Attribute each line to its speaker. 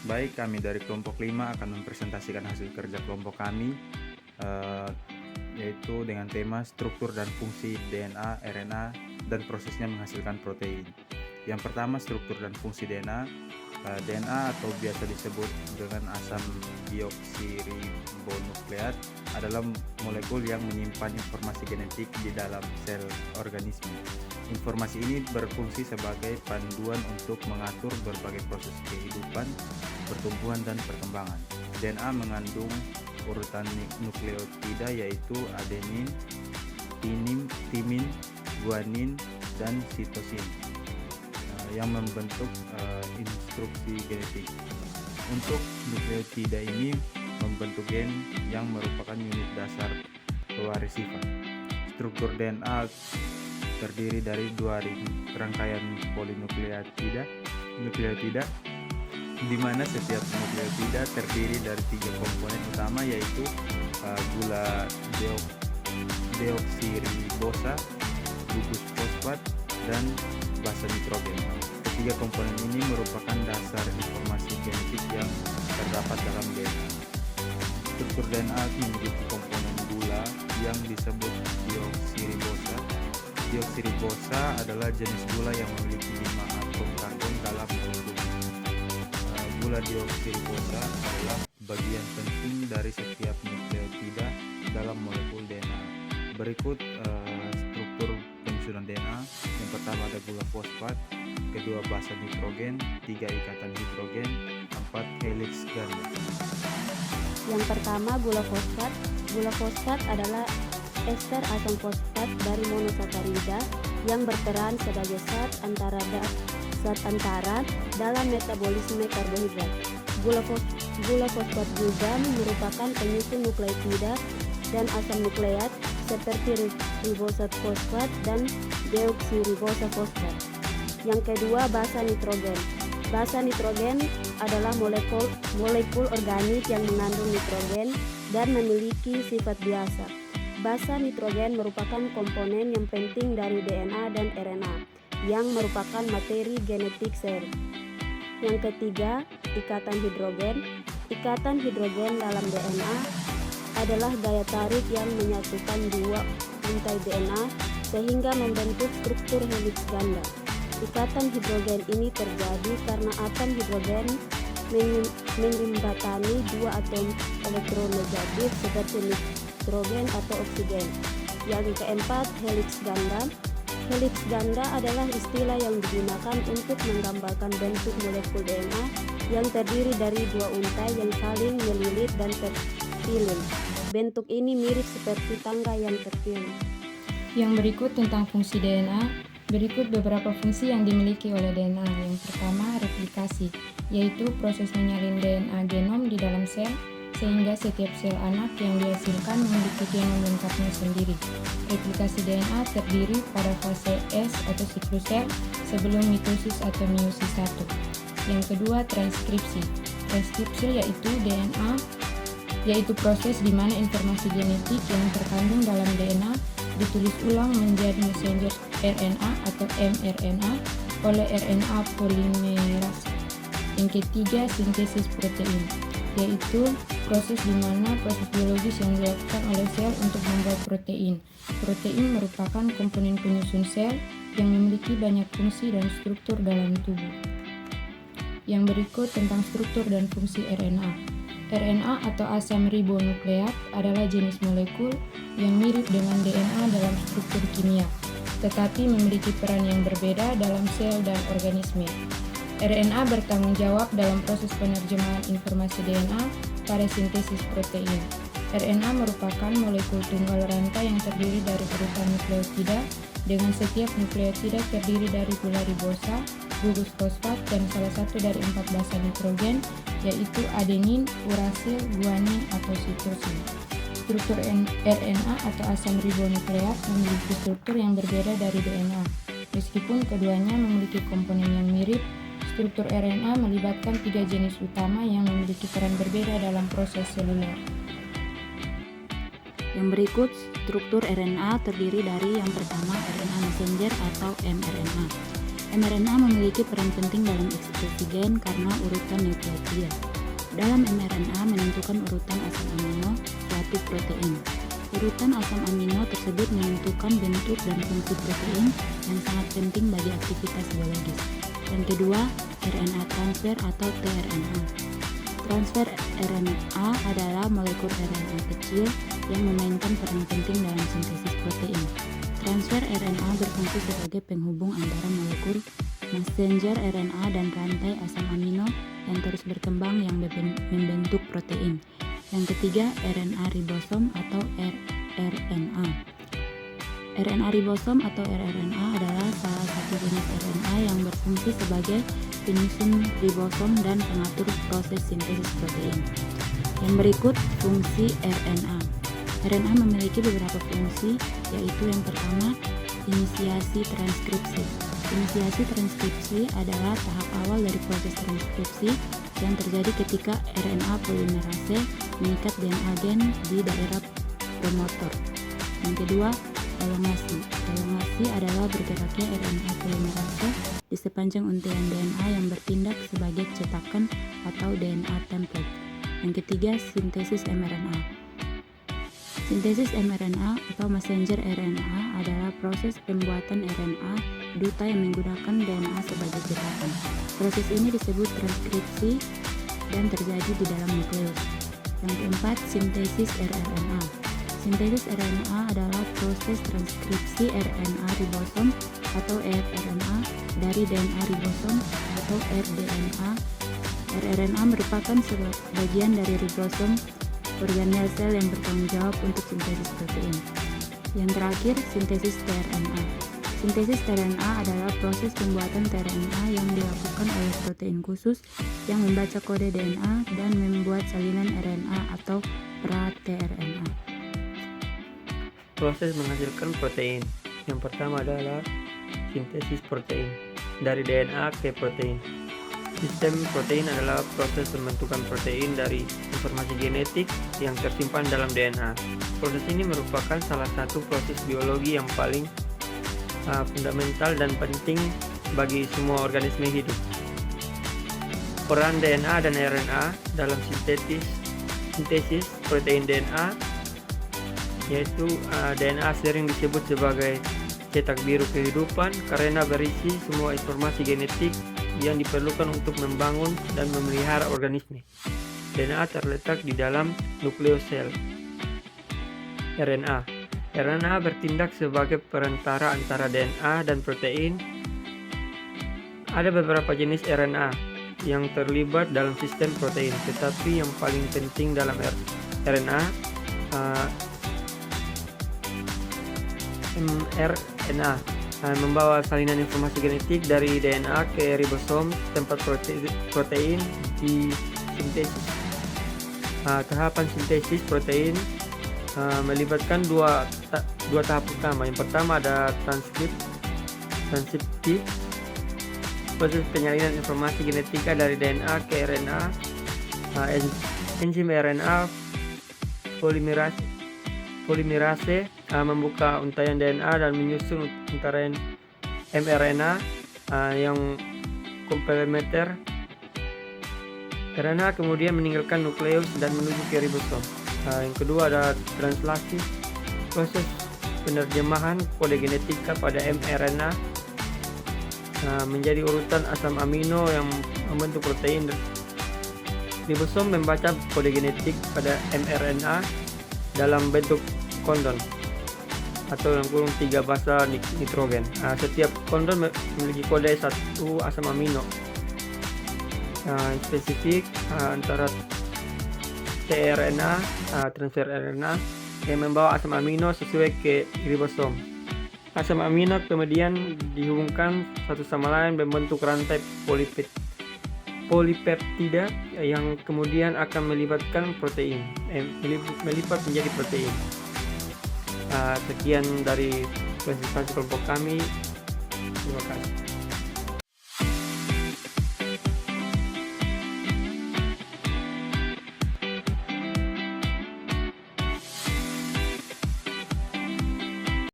Speaker 1: Baik, kami dari kelompok 5 akan mempresentasikan hasil kerja kelompok kami, yaitu dengan tema struktur dan fungsi DNA, RNA, dan prosesnya menghasilkan protein. Yang pertama, struktur dan fungsi DNA. DNA atau biasa disebut dengan asam deoksiribonukleat adalah molekul yang menyimpan informasi genetik di dalam sel organisme. Informasi ini berfungsi sebagai panduan untuk mengatur berbagai proses kehidupan, pertumbuhan, dan perkembangan. DNA mengandung urutan nukleotida yaitu adenin, timin, guanin, dan sitosin yang membentuk instruksi genetik. Untuk nukleotida ini membentuk gen yang merupakan unit dasar pewaris sifat. Struktur DNA terdiri dari dua rangkaian polinukleotida, di mana setiap nukleotida terdiri dari 3 komponen utama yaitu gula deoksiribosa, gugus fosfat, dan basa nitrogen. Ketiga komponen ini merupakan dasar informasi genetik yang terdapat dalam DNA. Struktur DNA memiliki komponen gula yang disebut deoksiribosa. Deoksiribosa adalah jenis gula yang memiliki 5 atom karbon dalam strukturnya. Gula deoksiribosa adalah bagian penting dari setiap nukleotida dalam molekul DNA. Berikut struktur penyusunan DNA. Yang pertama ada gula fosfat, kedua basa nitrogen, 3 ikatan hidrogen, 4 helix ganda.
Speaker 2: Yang pertama, gula fosfat. Gula fosfat adalah ester asam fosfat dari monosakarida yang berperan sebagai zat antara dalam metabolisme karbohidrat. Gula fosfat juga merupakan penyusun nukleotida dan asam nukleat seperti ribosat fosfat dan deoksiribosa fosfat. Yang kedua, basa nitrogen. Basa nitrogen adalah molekul organik yang mengandung nitrogen dan memiliki sifat biasa. Basa nitrogen merupakan komponen yang penting dari DNA dan RNA yang merupakan materi genetik sel. Yang ketiga, ikatan hidrogen. Ikatan hidrogen dalam DNA adalah gaya tarik yang menyatukan dua untai DNA sehingga membentuk struktur helix ganda. Ikatan hidrogen ini terjadi karena atom hidrogen menjembatani dua atom elektronegatif seperti nitrogen atau oksigen. Yang keempat, helix ganda. Helix ganda adalah istilah yang digunakan untuk menggambarkan bentuk molekul DNA yang terdiri dari dua untai yang saling melilit dan terpilin. Bentuk ini mirip seperti tangga yang terpilin.
Speaker 3: Yang berikut tentang fungsi DNA. Berikut beberapa fungsi yang dimiliki oleh DNA. Yang pertama, replikasi, yaitu proses menyalin DNA genom di dalam sel, sehingga setiap sel anak yang dihasilkan memiliki genom lengkapnya sendiri. Replikasi DNA terdiri pada fase S atau siklus sel sebelum mitosis atau meiosis 1. Yang kedua, transkripsi. Transkripsi yaitu DNA, yaitu proses di mana informasi genetik yang terkandung dalam DNA ditulis ulang menjadi messenger RNA atau mRNA oleh RNA polimerase. Yang ketiga, sintesis protein, yaitu proses di mana proses biologis yang dilakukan oleh sel untuk membuat protein. Protein merupakan komponen penyusun sel yang memiliki banyak fungsi dan struktur dalam tubuh. Yang berikut tentang struktur dan fungsi RNA. RNA atau asam ribonukleat adalah jenis molekul yang mirip dengan DNA dalam struktur kimia, tetapi memiliki peran yang berbeda dalam sel dan organisme. RNA bertanggung jawab dalam proses penerjemahan informasi DNA pada sintesis protein. RNA merupakan molekul tunggal rantai yang terdiri dari urutan nukleotida, dengan setiap nukleotida terdiri dari gula ribosa, gugus fosfat, dan salah satu dari 4 basa nitrogen, yaitu adenin, urasil, guanin, atau sitosin. Struktur RNA atau asam ribonukleat memiliki struktur yang berbeda dari DNA. Meskipun keduanya memiliki komponen yang mirip, struktur RNA melibatkan 3 jenis utama yang memiliki peran berbeda dalam proses seluler.
Speaker 2: Yang berikut, struktur RNA terdiri dari yang pertama RNA messenger atau mRNA.
Speaker 4: mRNA memiliki peran penting dalam ekspresi gen karena urutan nukleotida. Dalam mRNA menentukan urutan asam amino suatu protein. Urutan asam amino tersebut menentukan bentuk dan fungsi protein yang sangat penting bagi aktivitas biologis. Yang kedua, RNA transfer atau tRNA. Transfer RNA adalah molekul RNA kecil yang memainkan peran penting dalam sintesis protein. Transfer RNA berfungsi sebagai penghubung antara molekul messenger RNA dan rantai asam amino yang terus berkembang yang membentuk protein. Yang ketiga, RNA ribosom atau rRNA. RNA ribosom atau rRNA adalah salah satu jenis RNA yang berfungsi sebagai penyusun ribosom dan pengatur proses sintesis protein. Yang berikut, fungsi RNA. RNA memiliki beberapa fungsi, yaitu yang pertama, inisiasi transkripsi. Inisiasi transkripsi adalah tahap awal dari proses transkripsi yang terjadi ketika RNA polimerase mengikat DNA gen di daerah promotor. Yang kedua, elongasi. Elongasi adalah bergeraknya RNA polimerase di sepanjang untaian DNA yang bertindak sebagai cetakan atau DNA template. Yang ketiga, sintesis mRNA. Sintesis mRNA atau messenger RNA adalah proses pembuatan RNA duta yang menggunakan DNA sebagai cetakan. Proses ini disebut transkripsi dan terjadi di dalam nukleus. Yang keempat, sintesis rRNA. Sintesis RNA adalah proses transkripsi RNA ribosom atau rRNA dari DNA ribosom atau rDNA. rRNA merupakan bagian dari ribosom organel sel yang bertanggung jawab untuk sintesis protein. Yang terakhir, sintesis tRNA. Sintesis tRNA adalah proses pembuatan tRNA yang dilakukan oleh protein khusus yang membaca kode DNA dan membuat salinan RNA atau pra-tRNA.
Speaker 5: Proses menghasilkan protein. Yang pertama adalah sintesis protein dari DNA ke protein. Sistem protein adalah proses pembentukan protein dari informasi genetik yang tersimpan dalam DNA. Proses ini merupakan salah satu proses biologi yang paling fundamental dan penting bagi semua organisme hidup. Peran DNA dan RNA dalam sintesis protein DNA, yaitu DNA sering disebut sebagai cetak biru kehidupan karena berisi semua informasi genetik yang diperlukan untuk membangun dan memelihara organisme. DNA terletak di dalam nukleus sel. RNA bertindak sebagai perantara antara DNA dan protein. Ada beberapa jenis RNA yang terlibat dalam sistem protein, tetapi yang paling penting dalam RNA mRNA membawa salinan informasi genetik dari DNA ke ribosom tempat protein disintesis. Tahapan sintesis protein melibatkan dua tahap utama. Yang pertama ada transkripsi, proses penyalinan informasi genetika dari DNA ke RNA. Enzim RNA polimerase membuka untaian DNA dan menyusun untaian mRNA yang komplementer. RNA kemudian meninggalkan nukleus dan menuju ke ribosom. Yang kedua ada translasi, proses penerjemahan kode genetika pada mRNA menjadi urutan asam amino yang membentuk protein. Ribosom membaca kode genetik pada mRNA dalam bentuk kondon atau yang kurung 3 basa nitrogen. Setiap kondon memiliki kode 1 asam amino spesifik antara tRNA, transfer RNA yang membawa asam amino sesuai ke ribosom. Asam amino kemudian dihubungkan satu sama lain membentuk rantai polipeptida yang kemudian akan melibatkan protein, melipat menjadi protein. Sekian dari presentasi kelompok kami. Terima kasih.